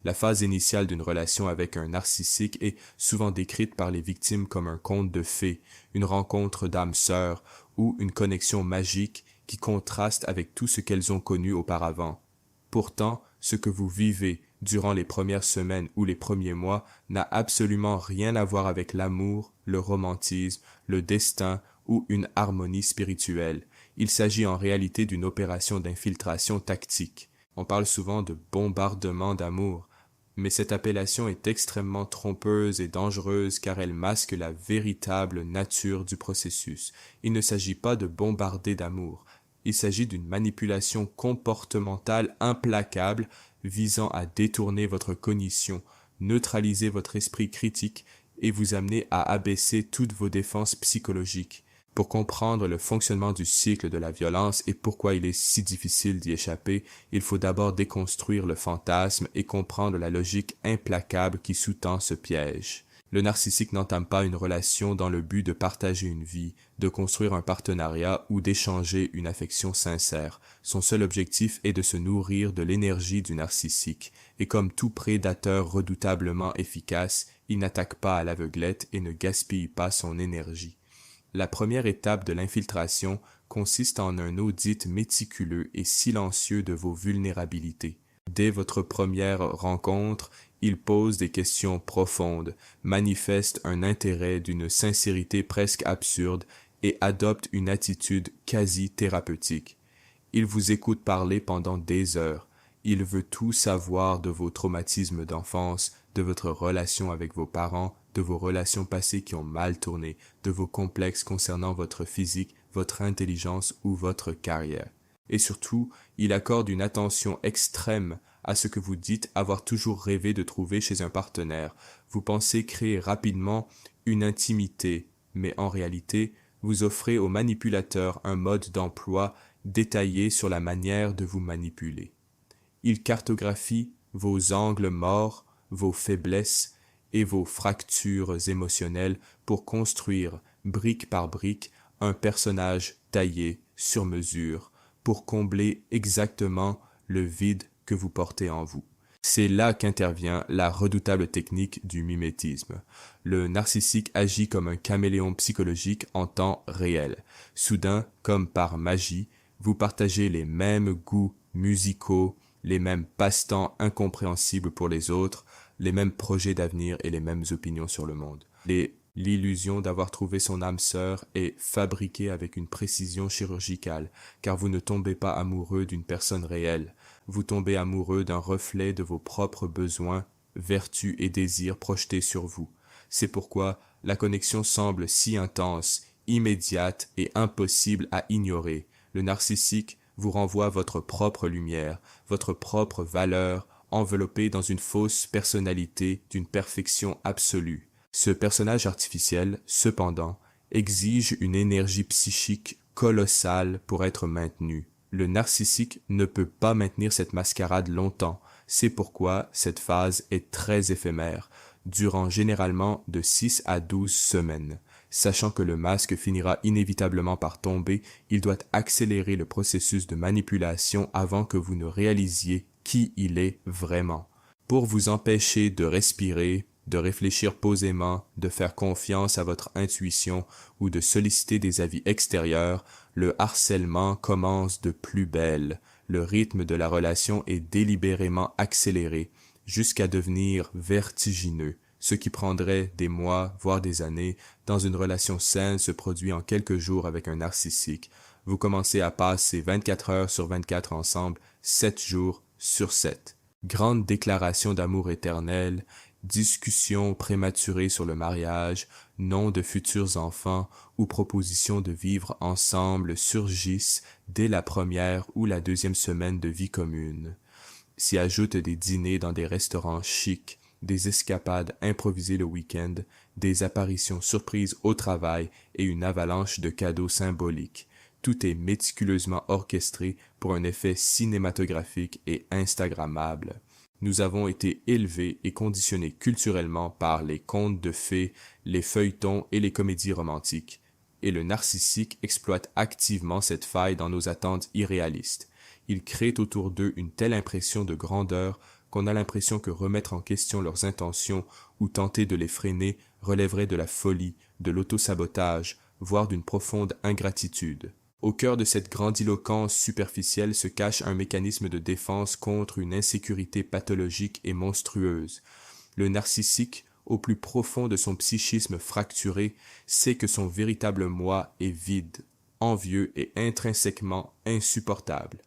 La phase initiale d'une relation avec un narcissique est souvent décrite par les victimes comme un conte de fées, une rencontre d'âmes sœurs ou une connexion magique qui contraste avec tout ce qu'elles ont connu auparavant. Pourtant, ce que vous vivez durant les premières semaines ou les premiers mois n'a absolument rien à voir avec l'amour, le romantisme, le destin ou une harmonie spirituelle. Il s'agit en réalité d'une opération d'infiltration tactique. On parle souvent de bombardement d'amour, mais cette appellation est extrêmement trompeuse et dangereuse car elle masque la véritable nature du processus. Il ne s'agit pas de bombarder d'amour, il s'agit d'une manipulation comportementale implacable visant à détourner votre cognition, neutraliser votre esprit critique et vous amener à abaisser toutes vos défenses psychologiques. Pour comprendre le fonctionnement du cycle de la violence et pourquoi il est si difficile d'y échapper, il faut d'abord déconstruire le fantasme et comprendre la logique implacable qui sous-tend ce piège. Le narcissique n'entame pas une relation dans le but de partager une vie, de construire un partenariat ou d'échanger une affection sincère. Son seul objectif est de se nourrir de l'énergie du narcissique, et comme tout prédateur redoutablement efficace, il n'attaque pas à l'aveuglette et ne gaspille pas son énergie. La première étape de l'infiltration consiste en un audit méticuleux et silencieux de vos vulnérabilités. Dès votre première rencontre, il pose des questions profondes, manifeste un intérêt d'une sincérité presque absurde et adopte une attitude quasi thérapeutique. Il vous écoute parler pendant des heures. Il veut tout savoir de vos traumatismes d'enfance, de votre relation avec vos parents, de vos relations passées qui ont mal tourné, de vos complexes concernant votre physique, votre intelligence ou votre carrière. Et surtout, il accorde une attention extrême à ce que vous dites avoir toujours rêvé de trouver chez un partenaire. Vous pensez créer rapidement une intimité, mais en réalité, vous offrez au manipulateur un mode d'emploi détaillé sur la manière de vous manipuler. Il cartographie vos angles morts, vos faiblesses et vos fractures émotionnelles pour construire, brique par brique, un personnage taillé sur mesure pour combler exactement le vide que vous portez en vous. C'est là qu'intervient la redoutable technique du mimétisme. Le narcissique agit comme un caméléon psychologique en temps réel. Soudain, comme par magie, vous partagez les mêmes goûts musicaux, les mêmes passe-temps incompréhensibles pour les autres, les mêmes projets d'avenir et les mêmes opinions sur le monde. L'illusion d'avoir trouvé son âme sœur est fabriquée avec une précision chirurgicale, car vous ne tombez pas amoureux d'une personne réelle, vous tombez amoureux d'un reflet de vos propres besoins, vertus et désirs projetés sur vous. C'est pourquoi la connexion semble si intense, immédiate et impossible à ignorer. Le narcissique vous renvoie votre propre lumière, votre propre valeur, enveloppée dans une fausse personnalité d'une perfection absolue. Ce personnage artificiel, cependant, exige une énergie psychique colossale pour être maintenu. Le narcissique ne peut pas maintenir cette mascarade longtemps, c'est pourquoi cette phase est très éphémère, durant généralement de 6 à 12 semaines. Sachant que le masque finira inévitablement par tomber, il doit accélérer le processus de manipulation avant que vous ne réalisiez qui il est vraiment. Pour vous empêcher de respirer, de réfléchir posément, de faire confiance à votre intuition ou de solliciter des avis extérieurs, le harcèlement commence de plus belle. Le rythme de la relation est délibérément accéléré jusqu'à devenir vertigineux. Ce qui prendrait des mois, voire des années, dans une relation saine se produit en quelques jours avec un narcissique. Vous commencez à passer 24 heures sur 24 ensemble, 7 jours sur 7. Grande déclaration d'amour éternel, discussions prématurées sur le mariage, nom de futurs enfants ou propositions de vivre ensemble surgissent dès la première ou la deuxième semaine de vie commune. S'y ajoutent des dîners dans des restaurants chics, des escapades improvisées le week-end, des apparitions surprises au travail et une avalanche de cadeaux symboliques. Tout est méticuleusement orchestré pour un effet cinématographique et instagrammable. Nous avons été élevés et conditionnés culturellement par les contes de fées, les feuilletons et les comédies romantiques. Et le narcissique exploite activement cette faille dans nos attentes irréalistes. Il crée autour d'eux une telle impression de grandeur qu'on a l'impression que remettre en question leurs intentions ou tenter de les freiner relèverait de la folie, de l'autosabotage, voire d'une profonde ingratitude. Au cœur de cette grandiloquence superficielle se cache un mécanisme de défense contre une insécurité pathologique et monstrueuse. Le narcissique, au plus profond de son psychisme fracturé, sait que son véritable moi est vide, envieux et intrinsèquement insupportable.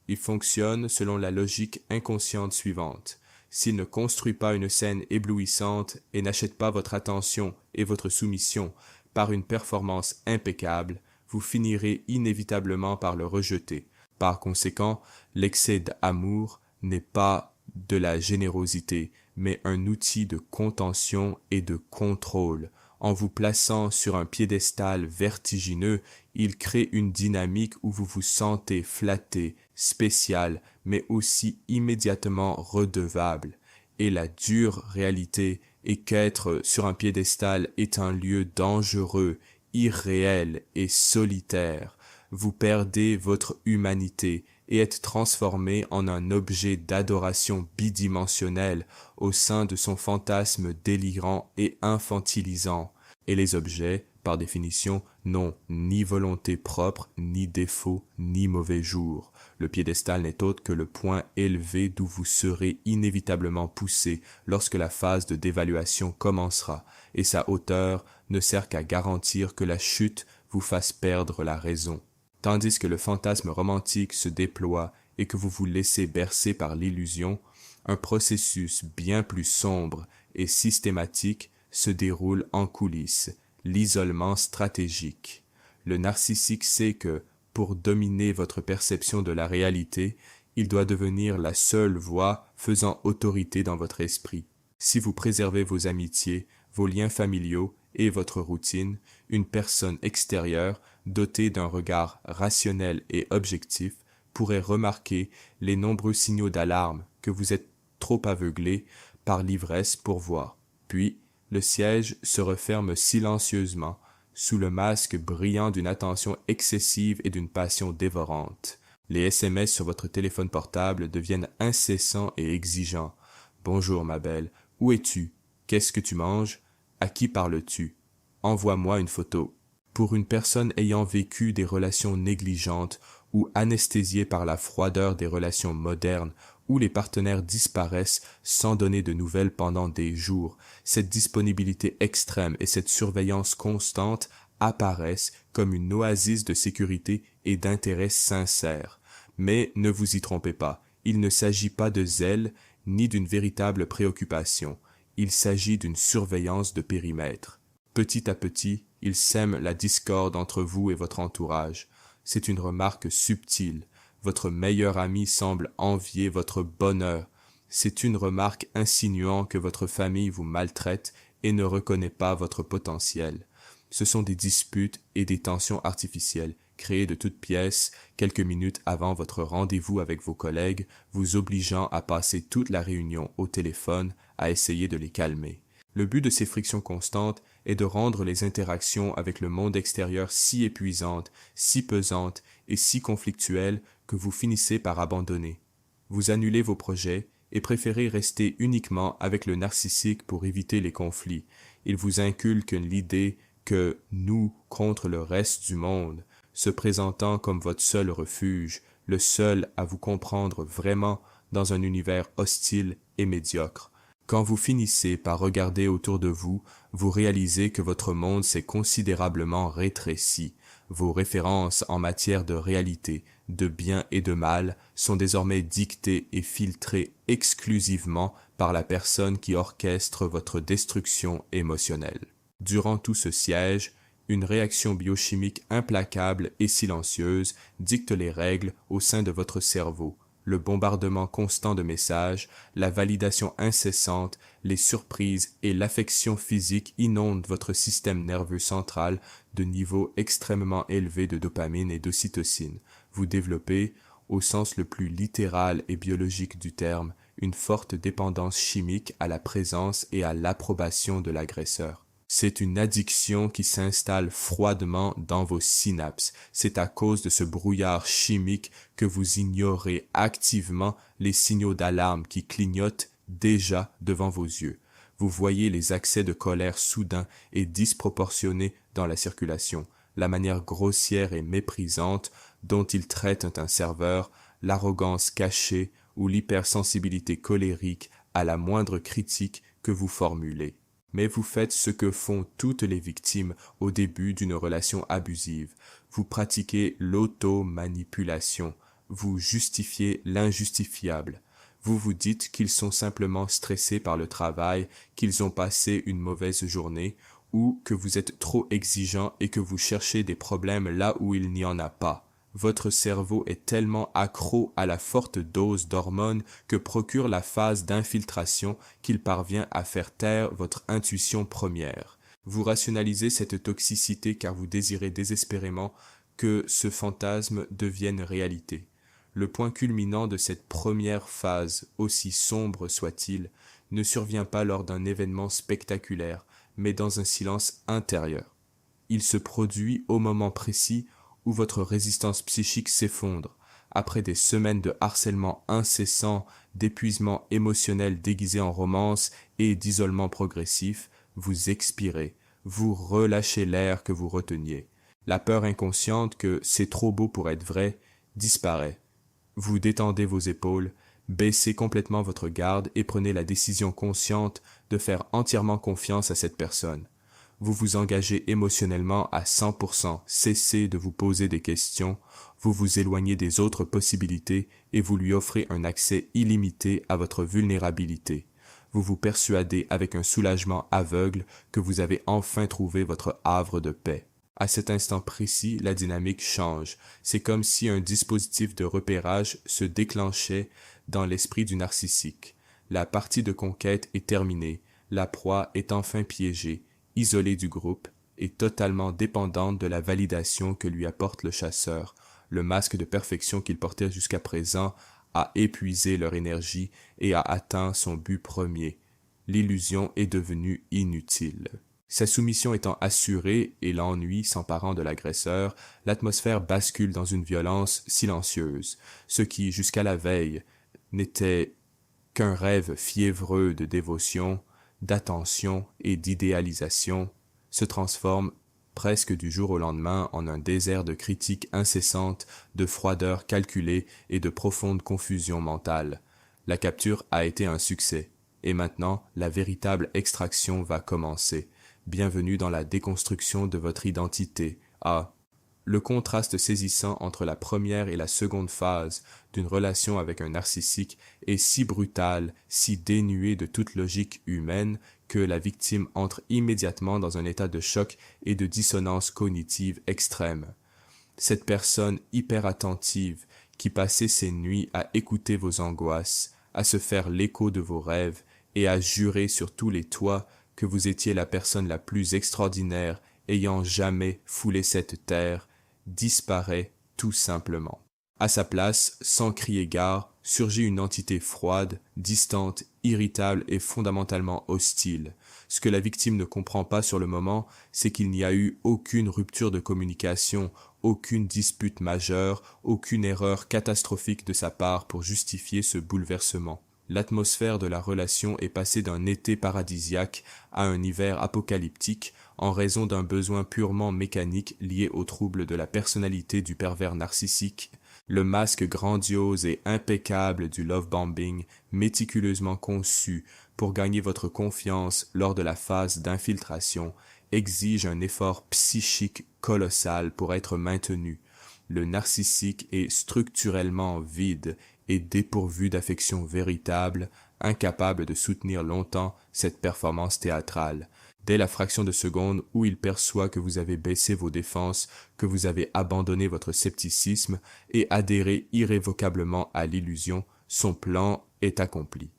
Il fonctionne selon la logique inconsciente suivante. S'il ne construit pas une scène éblouissante et n'achète pas votre attention et votre soumission par une performance impeccable, vous finirez inévitablement par le rejeter. Par conséquent, l'excès d'amour n'est pas de la générosité, mais un outil de contention et de contrôle. En vous plaçant sur un piédestal vertigineux, il crée une dynamique où vous vous sentez flatté, spécial, mais aussi immédiatement redevable. Et la dure réalité est qu'être sur un piédestal est un lieu dangereux, irréel et solitaire. Vous perdez votre humanité et êtes transformé en un objet d'adoration bidimensionnel au sein de son fantasme délirant et infantilisant. Et les objets, par définition, n'ont ni volonté propre, ni défaut, ni mauvais jour. Le piédestal n'est autre que le point élevé d'où vous serez inévitablement poussé lorsque la phase de dévaluation commencera, et sa hauteur ne sert qu'à garantir que la chute vous fasse perdre la raison. Tandis que le fantasme romantique se déploie et que vous vous laissez bercer par l'illusion, un processus bien plus sombre et systématique se déroule en coulisses, l'isolement stratégique. Le narcissique sait que, pour dominer votre perception de la réalité, il doit devenir la seule voix faisant autorité dans votre esprit. Si vous préservez vos amitiés, vos liens familiaux et votre routine, une personne extérieure, dotée d'un regard rationnel et objectif, pourrait remarquer les nombreux signaux d'alarme que vous êtes trop aveuglé par l'ivresse pour voir. Puis, le siège se referme silencieusement, sous le masque brillant d'une attention excessive et d'une passion dévorante. Les SMS sur votre téléphone portable deviennent incessants et exigeants. « Bonjour ma belle, où es-tu? Qu'est-ce que tu manges? À qui parles-tu? Envoie-moi une photo. » Pour une personne ayant vécu des relations négligentes ou anesthésiée par la froideur des relations modernes, où les partenaires disparaissent sans donner de nouvelles pendant des jours, cette disponibilité extrême et cette surveillance constante apparaissent comme une oasis de sécurité et d'intérêt sincère. Mais ne vous y trompez pas, il ne s'agit pas de zèle ni d'une véritable préoccupation, il s'agit d'une surveillance de périmètre. Petit à petit, il sème la discorde entre vous et votre entourage. C'est une remarque subtile. Votre meilleur ami semble envier votre bonheur. C'est une remarque insinuant que votre famille vous maltraite et ne reconnaît pas votre potentiel. Ce sont des disputes et des tensions artificielles, créées de toutes pièces quelques minutes avant votre rendez-vous avec vos collègues, vous obligeant à passer toute la réunion au téléphone à essayer de les calmer. Le but de ces frictions constantes est de rendre les interactions avec le monde extérieur si épuisantes, si pesantes et si conflictuelles que vous finissez par abandonner. Vous annulez vos projets et préférez rester uniquement avec le narcissique pour éviter les conflits. Il vous inculque l'idée que nous contre le reste du monde, se présentant comme votre seul refuge, le seul à vous comprendre vraiment dans un univers hostile et médiocre. Quand vous finissez par regarder autour de vous, vous réalisez que votre monde s'est considérablement rétréci. Vos références en matière de réalité, de bien et de mal sont désormais dictées et filtrées exclusivement par la personne qui orchestre votre destruction émotionnelle. Durant tout ce siège, une réaction biochimique implacable et silencieuse dicte les règles au sein de votre cerveau. Le bombardement constant de messages, la validation incessante, les surprises et l'affection physique inondent votre système nerveux central de niveaux extrêmement élevés de dopamine et d'ocytocine. Vous développez, au sens le plus littéral et biologique du terme, une forte dépendance chimique à la présence et à l'approbation de l'agresseur. C'est une addiction qui s'installe froidement dans vos synapses. C'est à cause de ce brouillard chimique que vous ignorez activement les signaux d'alarme qui clignotent déjà devant vos yeux. Vous voyez les accès de colère soudains et disproportionnés dans la circulation, la manière grossière et méprisante dont ils traitent un serveur, l'arrogance cachée ou l'hypersensibilité colérique à la moindre critique que vous formulez. Mais vous faites ce que font toutes les victimes au début d'une relation abusive. Vous pratiquez l'auto-manipulation. Vous justifiez l'injustifiable. Vous vous dites qu'ils sont simplement stressés par le travail, qu'ils ont passé une mauvaise journée, ou que vous êtes trop exigeant et que vous cherchez des problèmes là où il n'y en a pas. Votre cerveau est tellement accro à la forte dose d'hormones que procure la phase d'infiltration qu'il parvient à faire taire votre intuition première. Vous rationalisez cette toxicité car vous désirez désespérément que ce fantasme devienne réalité. Le point culminant de cette première phase, aussi sombre soit-il, ne survient pas lors d'un événement spectaculaire, mais dans un silence intérieur. Il se produit au moment précis où votre résistance psychique s'effondre, après des semaines de harcèlement incessant, d'épuisement émotionnel déguisé en romance et d'isolement progressif, vous expirez, vous relâchez l'air que vous reteniez. La peur inconsciente que c'est trop beau pour être vrai disparaît. Vous détendez vos épaules, baissez complètement votre garde et prenez la décision consciente de faire entièrement confiance à cette personne. Vous vous engagez émotionnellement à 100%, cessez de vous poser des questions, vous vous éloignez des autres possibilités et vous lui offrez un accès illimité à votre vulnérabilité. Vous vous persuadez avec un soulagement aveugle que vous avez enfin trouvé votre havre de paix. À cet instant précis, la dynamique change. C'est comme si un dispositif de repérage se déclenchait dans l'esprit du narcissique. La partie de conquête est terminée, la proie est enfin piégée, isolée du groupe et totalement dépendante de la validation que lui apporte le chasseur. Le masque de perfection qu'il portait jusqu'à présent a épuisé leur énergie et a atteint son but premier. L'illusion est devenue inutile. Sa soumission étant assurée et l'ennui s'emparant de l'agresseur, l'atmosphère bascule dans une violence silencieuse. Ce qui, jusqu'à la veille, n'était qu'un rêve fiévreux de dévotion, d'attention et d'idéalisation, se transforme presque du jour au lendemain en un désert de critiques incessantes, de froideur calculée et de profonde confusion mentale. La capture a été un succès, et maintenant la véritable extraction va commencer. Bienvenue dans la déconstruction de votre identité. Ah, le contraste saisissant entre la première et la seconde phase d'une relation avec un narcissique est si brutal, si dénué de toute logique humaine, que la victime entre immédiatement dans un état de choc et de dissonance cognitive extrême. Cette personne hyper attentive qui passait ses nuits à écouter vos angoisses, à se faire l'écho de vos rêves et à jurer sur tous les toits que vous étiez la personne la plus extraordinaire ayant jamais foulé cette terre, disparaît tout simplement. À sa place, sans crier gare, surgit une entité froide, distante, irritable et fondamentalement hostile. Ce que la victime ne comprend pas sur le moment, c'est qu'il n'y a eu aucune rupture de communication, aucune dispute majeure, aucune erreur catastrophique de sa part pour justifier ce bouleversement. L'atmosphère de la relation est passée d'un été paradisiaque à un hiver apocalyptique en raison d'un besoin purement mécanique lié aux troubles de la personnalité du pervers narcissique. Le masque grandiose et impeccable du love-bombing, méticuleusement conçu pour gagner votre confiance lors de la phase d'infiltration, exige un effort psychique colossal pour être maintenu. Le narcissique est structurellement vide et dépourvu d'affection véritable, incapable de soutenir longtemps cette performance théâtrale. Dès la fraction de seconde où il perçoit que vous avez baissé vos défenses, que vous avez abandonné votre scepticisme et adhéré irrévocablement à l'illusion, son plan est accompli.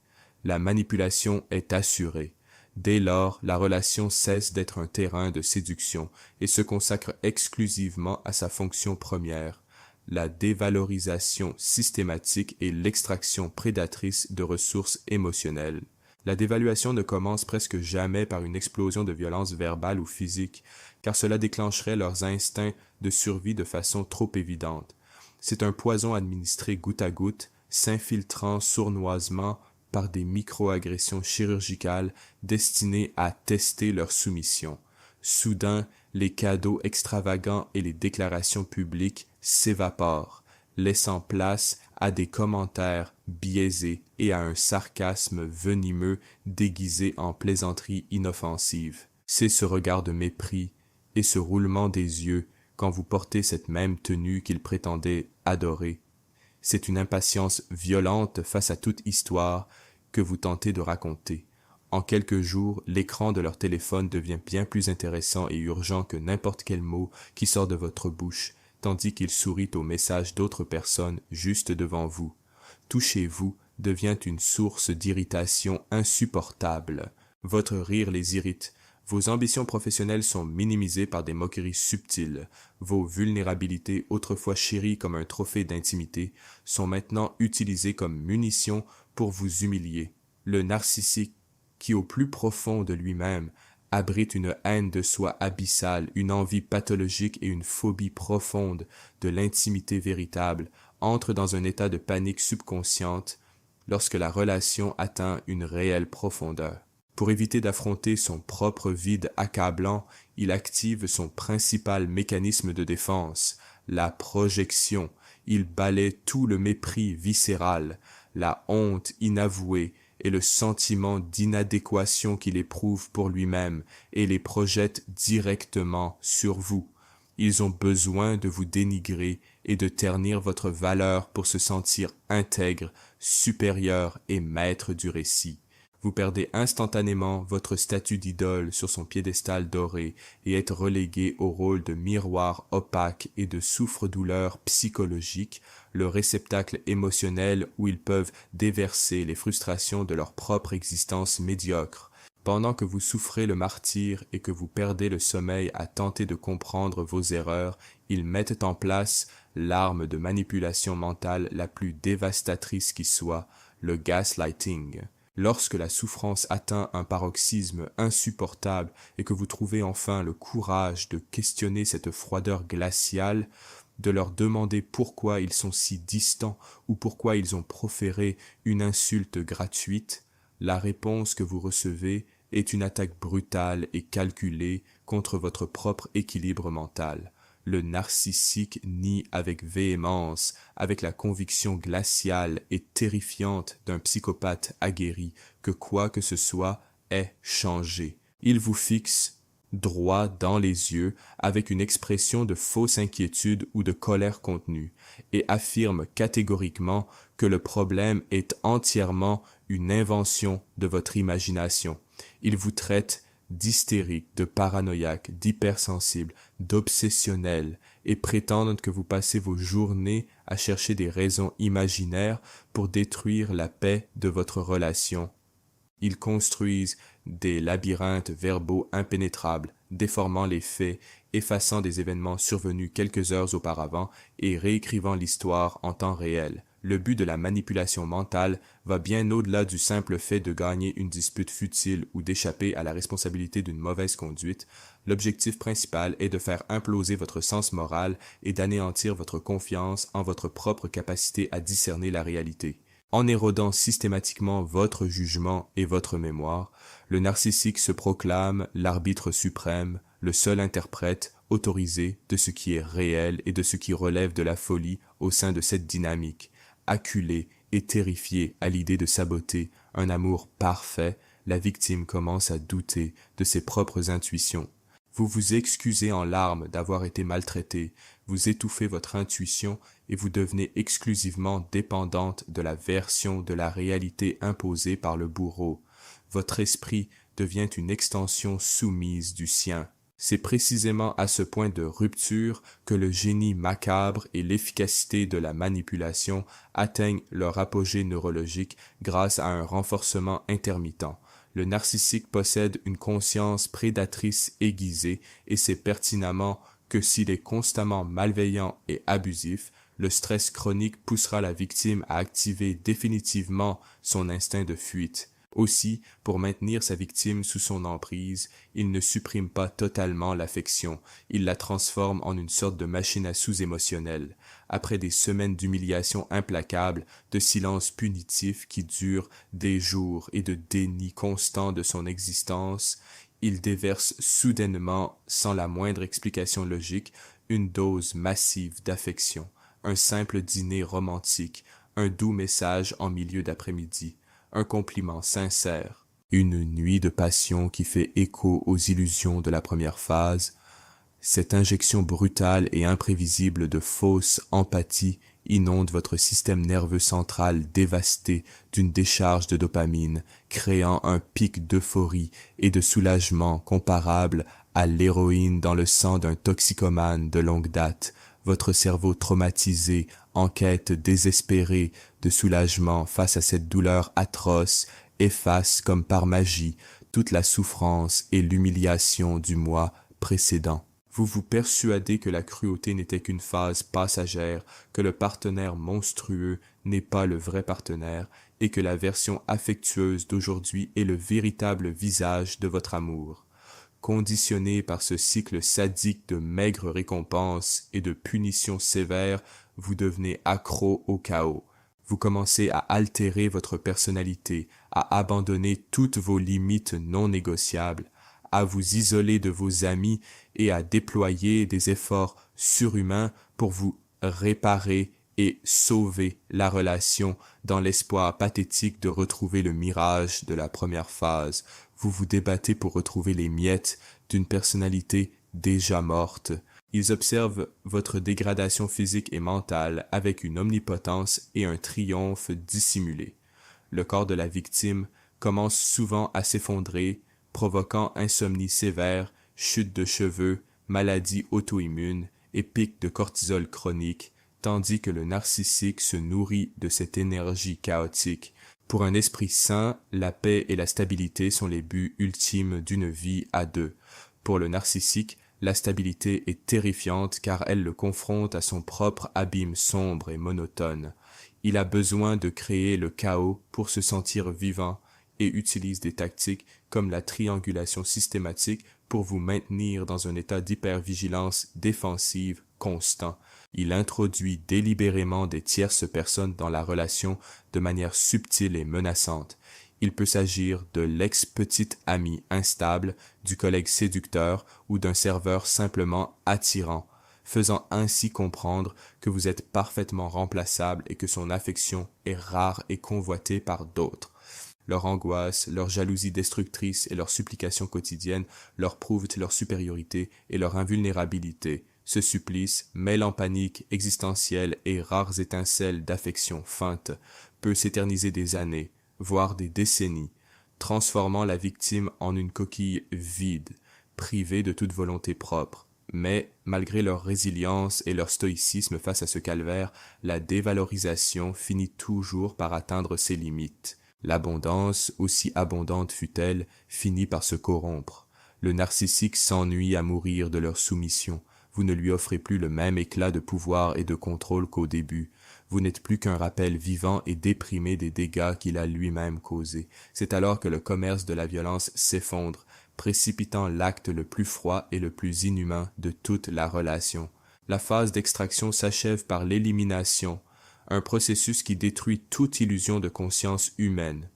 La manipulation est assurée. Dès lors, la relation cesse d'être un terrain de séduction et se consacre exclusivement à sa fonction première, la dévalorisation systématique et l'extraction prédatrice de ressources émotionnelles. La dévaluation ne commence presque jamais par une explosion de violence verbale ou physique, car cela déclencherait leurs instincts de survie de façon trop évidente. C'est un poison administré goutte à goutte, s'infiltrant sournoisement par des micro-agressions chirurgicales destinées à tester leur soumission. Soudain, les cadeaux extravagants et les déclarations publiques s'évaporent, laissant place à des commentaires biaisés et à un sarcasme venimeux déguisé en plaisanterie inoffensive. C'est ce regard de mépris et ce roulement des yeux quand vous portez cette même tenue qu'ils prétendaient adorer. C'est une impatience violente face à toute histoire que vous tentez de raconter. En quelques jours, l'écran de leur téléphone devient bien plus intéressant et urgent que n'importe quel mot qui sort de votre bouche, tandis qu'il sourit aux messages d'autres personnes juste devant vous. Tout chez vous devient une source d'irritation insupportable. Votre rire les irrite. Vos ambitions professionnelles sont minimisées par des moqueries subtiles. Vos vulnérabilités, autrefois chéries comme un trophée d'intimité, sont maintenant utilisées comme munitions pour vous humilier. Le narcissique, qui au plus profond de lui-même abrite une haine de soi abyssale, une envie pathologique et une phobie profonde de l'intimité véritable, entre dans un état de panique subconsciente lorsque la relation atteint une réelle profondeur. Pour éviter d'affronter son propre vide accablant, il active son principal mécanisme de défense, la projection. Il balaie tout le mépris viscéral, la honte inavouée et le sentiment d'inadéquation qu'il éprouve pour lui-même et les projette directement sur vous. Ils ont besoin de vous dénigrer et de ternir votre valeur pour se sentir intègre, supérieur et maître du récit. Vous perdez instantanément votre statut d'idole sur son piédestal doré et êtes relégué au rôle de miroir opaque et de souffre-douleur psychologique, le réceptacle émotionnel où ils peuvent déverser les frustrations de leur propre existence médiocre. Pendant que vous souffrez le martyre et que vous perdez le sommeil à tenter de comprendre vos erreurs, ils mettent en place l'arme de manipulation mentale la plus dévastatrice qui soit, le gaslighting. Lorsque la souffrance atteint un paroxysme insupportable et que vous trouvez enfin le courage de questionner cette froideur glaciale, de leur demander pourquoi ils sont si distants ou pourquoi ils ont proféré une insulte gratuite, la réponse que vous recevez est une attaque brutale et calculée contre votre propre équilibre mental. Le narcissique nie avec véhémence, avec la conviction glaciale et terrifiante d'un psychopathe aguerri, que quoi que ce soit est changé. Il vous fixe droit dans les yeux avec une expression de fausse inquiétude ou de colère contenue, et affirme catégoriquement que le problème est entièrement une invention de votre imagination. Il vous traite d'hystérique, de paranoïaque, d'hypersensible, d'obsessionnel, et prétendent que vous passez vos journées à chercher des raisons imaginaires pour détruire la paix de votre relation. Ils construisent des labyrinthes verbaux impénétrables, déformant les faits, effaçant des événements survenus quelques heures auparavant et réécrivant l'histoire en temps réel. Le but de la manipulation mentale va bien au-delà du simple fait de gagner une dispute futile ou d'échapper à la responsabilité d'une mauvaise conduite. L'objectif principal est de faire imploser votre sens moral et d'anéantir votre confiance en votre propre capacité à discerner la réalité. En érodant systématiquement votre jugement et votre mémoire, le narcissique se proclame l'arbitre suprême, le seul interprète autorisé de ce qui est réel et de ce qui relève de la folie au sein de cette dynamique. Acculé et terrifié à l'idée de saboter un amour parfait, la victime commence à douter de ses propres intuitions. Vous vous excusez en larmes d'avoir été maltraité, vous étouffez votre intuition et vous devenez exclusivement dépendante de la version de la réalité imposée par le bourreau. Votre esprit devient une extension soumise du sien. C'est précisément à ce point de rupture que le génie macabre et l'efficacité de la manipulation atteignent leur apogée neurologique grâce à un renforcement intermittent. Le narcissique possède une conscience prédatrice aiguisée et sait pertinemment que s'il est constamment malveillant et abusif, le stress chronique poussera la victime à activer définitivement son instinct de fuite. Aussi, pour maintenir sa victime sous son emprise, il ne supprime pas totalement l'affection, il la transforme en une sorte de machine à sous-émotionnel. Après des semaines d'humiliation implacable, de silence punitif qui dure des jours et de déni constant de son existence, il déverse soudainement, sans la moindre explication logique, une dose massive d'affection, un simple dîner romantique, un doux message en milieu d'après-midi, un compliment sincère, une nuit de passion qui fait écho aux illusions de la première phase. Cette injection brutale et imprévisible de fausse empathie inonde votre système nerveux central dévasté d'une décharge de dopamine, créant un pic d'euphorie et de soulagement comparable à l'héroïne dans le sang d'un toxicomane de longue date. Votre cerveau traumatisé, en quête désespérée de soulagement face à cette douleur atroce, efface comme par magie toute la souffrance et l'humiliation du mois précédent. Vous vous persuadez que la cruauté n'était qu'une phase passagère, que le partenaire monstrueux n'est pas le vrai partenaire, et que la version affectueuse d'aujourd'hui est le véritable visage de votre amour. Conditionné par ce cycle sadique de maigres récompenses et de punitions sévères, vous devenez accro au chaos. Vous commencez à altérer votre personnalité, à abandonner toutes vos limites non négociables, à vous isoler de vos amis et à déployer des efforts surhumains pour vous réparer et sauver la relation dans l'espoir pathétique de retrouver le mirage de la première phase. Vous vous débattez pour retrouver les miettes d'une personnalité déjà morte. Ils observent votre dégradation physique et mentale avec une omnipotence et un triomphe dissimulé. Le corps de la victime commence souvent à s'effondrer, provoquant insomnie sévère, chute de cheveux, maladie auto-immune et pic de cortisol chronique, tandis que le narcissique se nourrit de cette énergie chaotique. Pour un esprit sain, la paix et la stabilité sont les buts ultimes d'une vie à deux. Pour le narcissique, la stabilité est terrifiante car elle le confronte à son propre abîme sombre et monotone. Il a besoin de créer le chaos pour se sentir vivant et utilise des tactiques comme la triangulation systématique pour vous maintenir dans un état d'hypervigilance défensive constant. Il introduit délibérément des tierces personnes dans la relation de manière subtile et menaçante. Il peut s'agir de l'ex-petite amie instable, du collègue séducteur ou d'un serveur simplement attirant, faisant ainsi comprendre que vous êtes parfaitement remplaçable et que son affection est rare et convoitée par d'autres. Leur angoisse, leur jalousie destructrice et leurs supplications quotidiennes leur prouvent leur supériorité et leur invulnérabilité. Ce supplice, mêlant panique existentielle et rares étincelles d'affection feinte, peut s'éterniser des années, voire des décennies, transformant la victime en une coquille vide, privée de toute volonté propre. Mais, malgré leur résilience et leur stoïcisme face à ce calvaire, la dévalorisation finit toujours par atteindre ses limites. L'abondance, aussi abondante fût-elle, finit par se corrompre. Le narcissique s'ennuie à mourir de leur soumission. Vous ne lui offrez plus le même éclat de pouvoir et de contrôle qu'au début. Vous n'êtes plus qu'un rappel vivant et déprimé des dégâts qu'il a lui-même causés. C'est alors que le commerce de la violence s'effondre, précipitant l'acte le plus froid et le plus inhumain de toute la relation. La phase d'extraction s'achève par l'élimination, un processus qui détruit toute illusion de conscience humaine.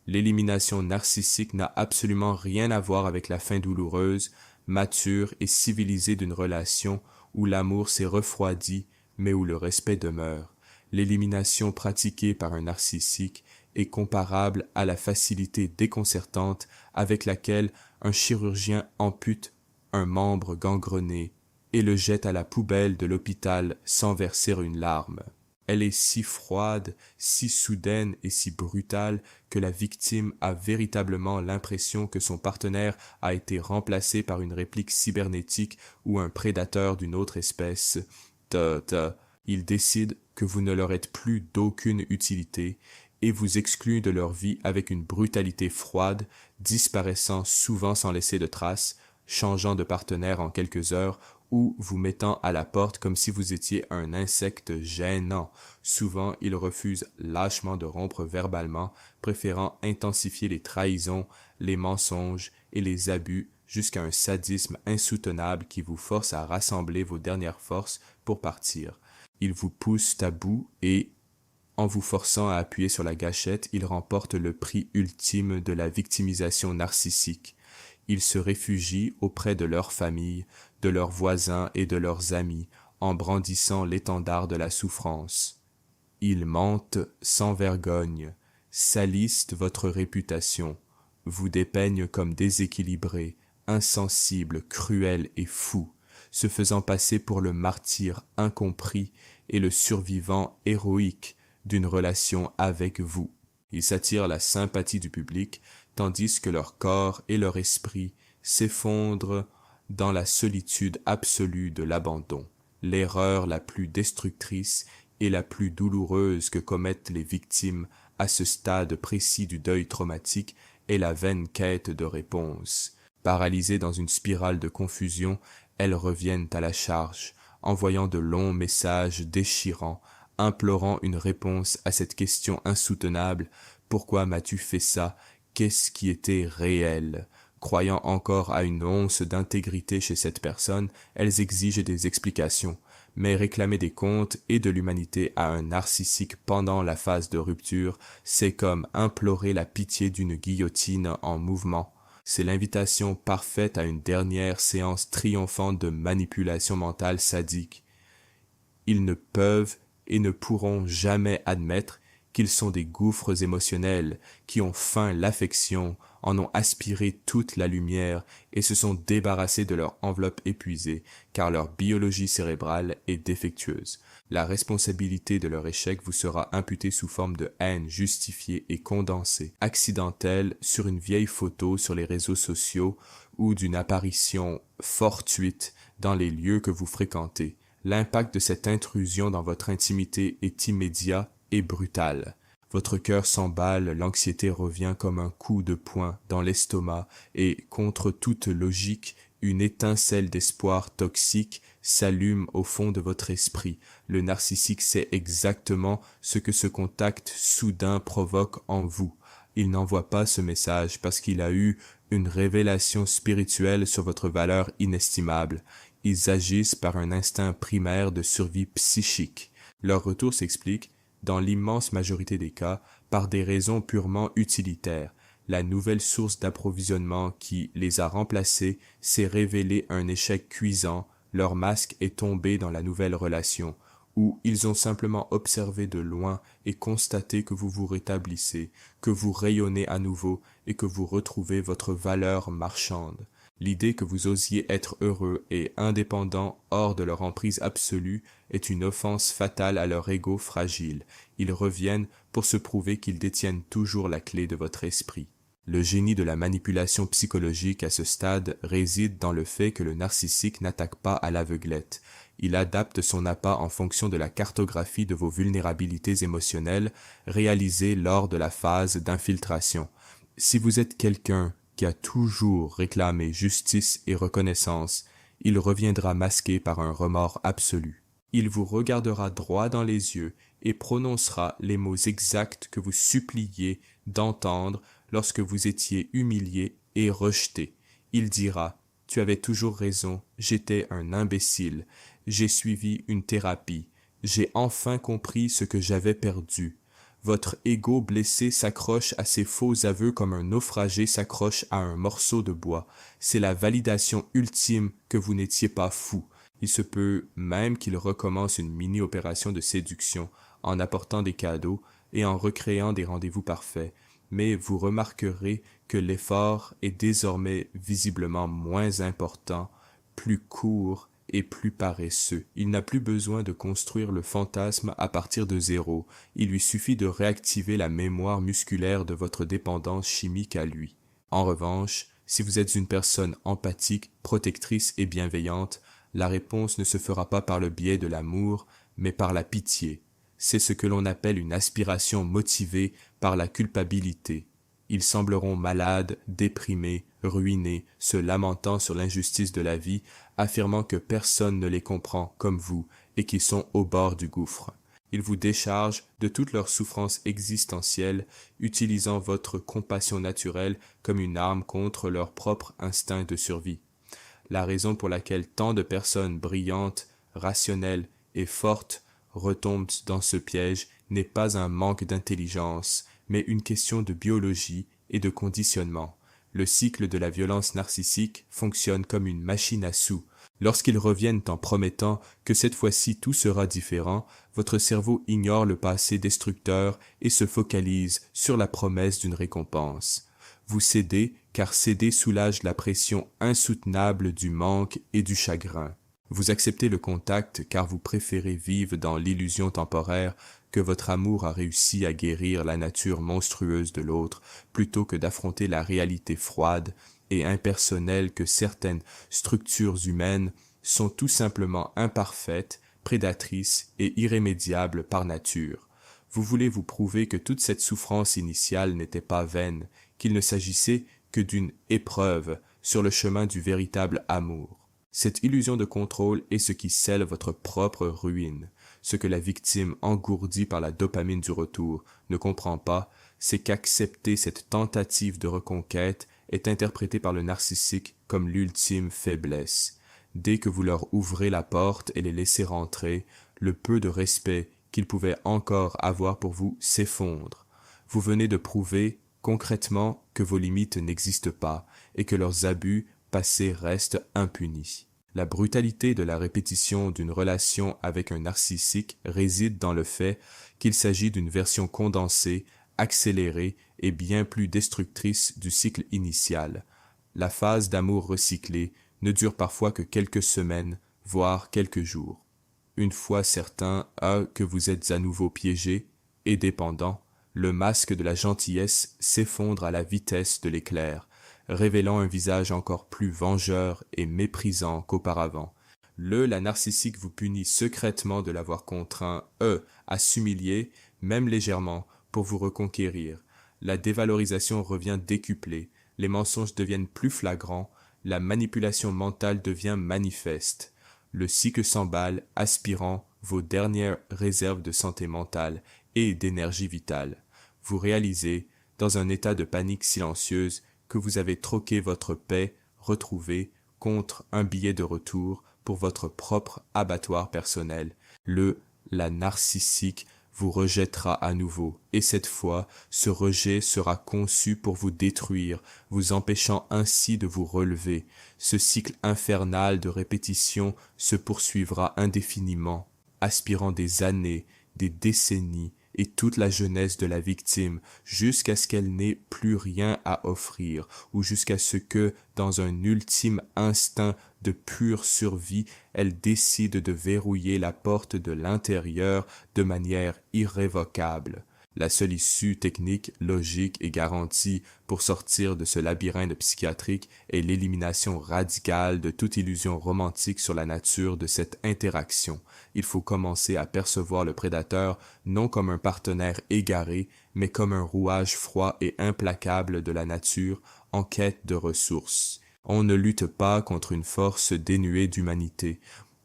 L'élimination narcissique n'a absolument rien à voir avec la fin douloureuse, mature et civilisée d'une relation où l'amour s'est refroidi mais où le respect demeure. L'élimination pratiquée par un narcissique est comparable à la facilité déconcertante avec laquelle un chirurgien ampute un membre gangrené et le jette à la poubelle de l'hôpital sans verser une larme. Elle est si froide, si soudaine et si brutale que la victime a véritablement l'impression que son partenaire a été remplacé par une réplique cybernétique ou un prédateur d'une autre espèce. Ils décident que vous ne leur êtes plus d'aucune utilité et vous excluent de leur vie avec une brutalité froide, disparaissant souvent sans laisser de traces, changeant de partenaire en quelques heures ou vous mettant à la porte comme si vous étiez un insecte gênant. Souvent, ils refusent lâchement de rompre verbalement, préférant intensifier les trahisons, les mensonges et les abus jusqu'à un sadisme insoutenable qui vous force à rassembler vos dernières forces pour partir. Ils vous poussent à bout et, en vous forçant à appuyer sur la gâchette, ils remportent le prix ultime de la victimisation narcissique. Ils se réfugient auprès de leur famille, de leurs voisins et de leurs amis, en brandissant l'étendard de la souffrance. Ils mentent sans vergogne, salissent votre réputation, vous dépeignent comme déséquilibré, insensible, cruel et fou, se faisant passer pour le martyr incompris et le survivant héroïque d'une relation avec vous. Ils s'attirent la sympathie du public, tandis que leur corps et leur esprit s'effondrent dans la solitude absolue de l'abandon, l'erreur la plus destructrice et la plus douloureuse que commettent les victimes à ce stade précis du deuil traumatique est la vaine quête de réponse. Paralysées dans une spirale de confusion, elles reviennent à la charge, envoyant de longs messages déchirants, implorant une réponse à cette question insoutenable: pourquoi m'as-tu fait ça? Qu'est-ce qui était réel? Croyant encore à une once d'intégrité chez cette personne, elles exigent des explications, mais réclamer des comptes et de l'humanité à un narcissique pendant la phase de rupture, c'est comme implorer la pitié d'une guillotine en mouvement. C'est l'invitation parfaite à une dernière séance triomphante de manipulation mentale sadique. Ils ne peuvent et ne pourront jamais admettre qu'ils sont des gouffres émotionnels qui ont feint l'affection, en ont aspiré toute la lumière et se sont débarrassés de leur enveloppe épuisée, car leur biologie cérébrale est défectueuse. La responsabilité de leur échec vous sera imputée sous forme de haine justifiée et condensée, accidentelle sur une vieille photo sur les réseaux sociaux ou d'une apparition fortuite dans les lieux que vous fréquentez. L'impact de cette intrusion dans votre intimité est immédiat et brutal. Votre cœur s'emballe, l'anxiété revient comme un coup de poing dans l'estomac et, contre toute logique, une étincelle d'espoir toxique s'allume au fond de votre esprit. Le narcissique sait exactement ce que ce contact soudain provoque en vous. Il n'envoie pas ce message parce qu'il a eu une révélation spirituelle sur votre valeur inestimable. Ils agissent par un instinct primaire de survie psychique. Leur retour s'explique, dans l'immense majorité des cas, par des raisons purement utilitaires. La nouvelle source d'approvisionnement qui les a remplacés s'est révélée un échec cuisant, leur masque est tombé dans la nouvelle relation, ou ils ont simplement observé de loin et constaté que vous vous rétablissez, que vous rayonnez à nouveau et que vous retrouvez votre valeur marchande. L'idée que vous osiez être heureux et indépendant hors de leur emprise absolue est une offense fatale à leur ego fragile. Ils reviennent pour se prouver qu'ils détiennent toujours la clé de votre esprit. Le génie de la manipulation psychologique à ce stade réside dans le fait que le narcissique n'attaque pas à l'aveuglette. Il adapte son appât en fonction de la cartographie de vos vulnérabilités émotionnelles réalisées lors de la phase d'infiltration. Si vous êtes quelqu'un qui a toujours réclamé justice et reconnaissance, il reviendra masqué par un remords absolu. Il vous regardera droit dans les yeux et prononcera les mots exacts que vous suppliiez d'entendre lorsque vous étiez humilié et rejeté. Il dira: « Tu avais toujours raison, j'étais un imbécile, j'ai suivi une thérapie, j'ai enfin compris ce que j'avais perdu. » Votre ego blessé s'accroche à ces faux aveux comme un naufragé s'accroche à un morceau de bois. C'est la validation ultime que vous n'étiez pas fou. Il se peut même qu'il recommence une mini-opération de séduction en apportant des cadeaux et en recréant des rendez-vous parfaits. Mais vous remarquerez que l'effort est désormais visiblement moins important, plus court et plus paresseux. Il n'a plus besoin de construire le fantasme à partir de zéro. Il lui suffit de réactiver la mémoire musculaire de votre dépendance chimique à lui. En revanche, si vous êtes une personne empathique, protectrice et bienveillante, la réponse ne se fera pas par le biais de l'amour, mais par la pitié. C'est ce que l'on appelle une aspiration motivée par la culpabilité. Ils sembleront malades, déprimés, ruinés, se lamentant sur l'injustice de la vie, affirmant que personne ne les comprend comme vous et qu'ils sont au bord du gouffre. Ils vous déchargent de toutes leurs souffrances existentielles, utilisant votre compassion naturelle comme une arme contre leur propre instinct de survie. La raison pour laquelle tant de personnes brillantes, rationnelles et fortes retombent dans ce piège n'est pas un manque d'intelligence, mais une question de biologie et de conditionnement. Le cycle de la violence narcissique fonctionne comme une machine à sous. Lorsqu'ils reviennent en promettant que cette fois-ci tout sera différent, votre cerveau ignore le passé destructeur et se focalise sur la promesse d'une récompense. Vous cédez car céder soulage la pression insoutenable du manque et du chagrin. Vous acceptez le contact car vous préférez vivre dans l'illusion temporaire que votre amour a réussi à guérir la nature monstrueuse de l'autre, plutôt que d'affronter la réalité froide et impersonnelle que certaines structures humaines sont tout simplement imparfaites, prédatrices et irrémédiables par nature. Vous voulez vous prouver que toute cette souffrance initiale n'était pas vaine, qu'il ne s'agissait que d'une épreuve sur le chemin du véritable amour. Cette illusion de contrôle est ce qui scelle votre propre ruine. Ce que la victime, engourdie par la dopamine du retour, ne comprend pas, c'est qu'accepter cette tentative de reconquête est interprété par le narcissique comme l'ultime faiblesse. Dès que vous leur ouvrez la porte et les laissez rentrer, le peu de respect qu'ils pouvaient encore avoir pour vous s'effondre. Vous venez de prouver concrètement que vos limites n'existent pas et que leurs abus passés restent impunis. La brutalité de la répétition d'une relation avec un narcissique réside dans le fait qu'il s'agit d'une version condensée, accélérée et bien plus destructrice du cycle initial. La phase d'amour recyclé ne dure parfois que quelques semaines, voire quelques jours. Une fois certain que vous êtes à nouveau piégé et dépendant, le masque de la gentillesse s'effondre à la vitesse de l'éclair, révélant un visage encore plus vengeur et méprisant qu'auparavant. La narcissique vous punit secrètement de l'avoir contraint, à s'humilier, même légèrement, pour vous reconquérir. La dévalorisation revient décuplée, les mensonges deviennent plus flagrants, la manipulation mentale devient manifeste. Le cycle s'emballe, aspirant vos dernières réserves de santé mentale et d'énergie vitale. Vous réalisez, dans un état de panique silencieuse, que vous avez troqué votre paix retrouvée contre un billet de retour pour votre propre abattoir personnel. La narcissique vous rejettera à nouveau, et cette fois, ce rejet sera conçu pour vous détruire, vous empêchant ainsi de vous relever. Ce cycle infernal de répétition se poursuivra indéfiniment, aspirant des années, des décennies, et toute la jeunesse de la victime, jusqu'à ce qu'elle n'ait plus rien à offrir, ou jusqu'à ce que, dans un ultime instinct de pure survie, elle décide de verrouiller la porte de l'intérieur de manière irrévocable. La seule issue technique, logique et garantie pour sortir de ce labyrinthe psychiatrique est l'élimination radicale de toute illusion romantique sur la nature de cette interaction. Il faut commencer à percevoir le prédateur non comme un partenaire égaré, mais comme un rouage froid et implacable de la nature en quête de ressources. On ne lutte pas contre une force dénuée d'humanité.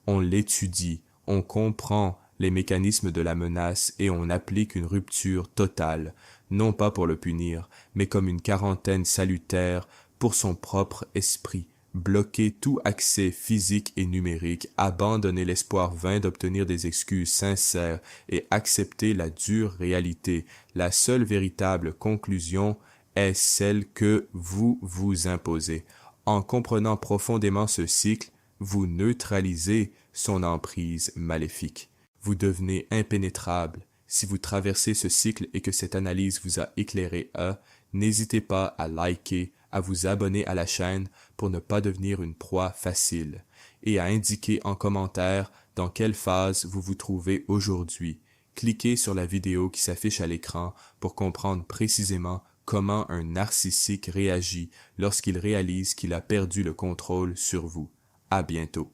On l'étudie, on comprend les mécanismes de la menace et on applique une rupture totale, non pas pour le punir, mais comme une quarantaine salutaire pour son propre esprit. Bloquer tout accès physique et numérique, abandonner l'espoir vain d'obtenir des excuses sincères et accepter la dure réalité. La seule véritable conclusion est celle que vous vous imposez. En comprenant profondément ce cycle, vous neutralisez son emprise maléfique. Vous devenez impénétrable. Si vous traversez ce cycle et que cette analyse vous a éclairé, n'hésitez pas à liker, à vous abonner à la chaîne pour ne pas devenir une proie facile, et à indiquer en commentaire dans quelle phase vous vous trouvez aujourd'hui. Cliquez sur la vidéo qui s'affiche à l'écran pour comprendre précisément comment un narcissique réagit lorsqu'il réalise qu'il a perdu le contrôle sur vous. À bientôt.